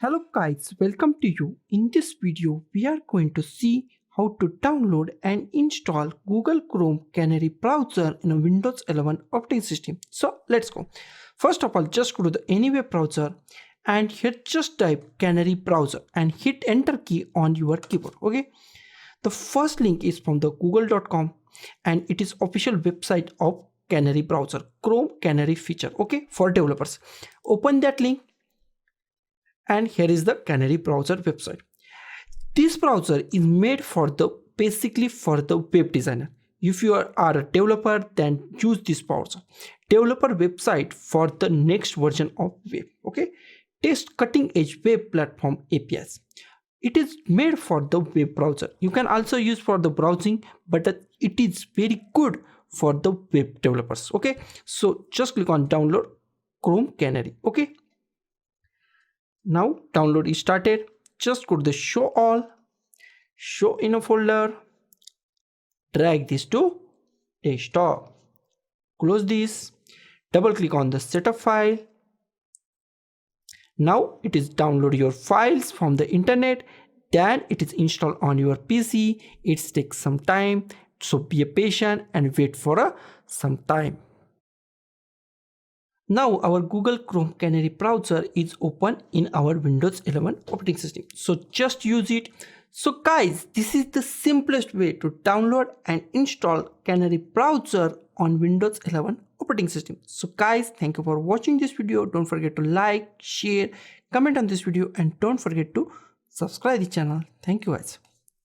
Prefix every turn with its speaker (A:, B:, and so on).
A: Hello guys, welcome to you. In this video, we are going to see how to download and install Google Chrome Canary browser in a Windows 11 operating system. So let's go. First of all, just go to the any web browser and here just type Canary browser and hit enter key on your keyboard. Okay. The first link is from the google.com and it is official website of Canary browser, Chrome Canary feature. Okay, for developers. Open that link. And here is the Canary browser website. This browser is made for basically for the web designer. If you are a developer, then use this browser. Developer website for the next version of web. Okay, test cutting edge web platform APIs. It is made for the web browser. You can also use for the browsing, but it is very good for the web developers. Okay, so just click on download Chrome Canary. Okay. Now download is started. Just go to the show all, show in a folder, drag this to desktop, close this, double click on the setup file. Now it is download your files from the internet, then it is installed on your PC. It takes some time, so be patient and wait for some time. Now our Google Chrome Canary browser is open in our Windows 11 operating system. So just use it. So guys, this is the simplest way to download and install Canary browser on Windows 11 operating system. So guys, thank you for watching this video. Don't forget to like, share, comment on this video and don't forget to subscribe the channel. Thank you guys.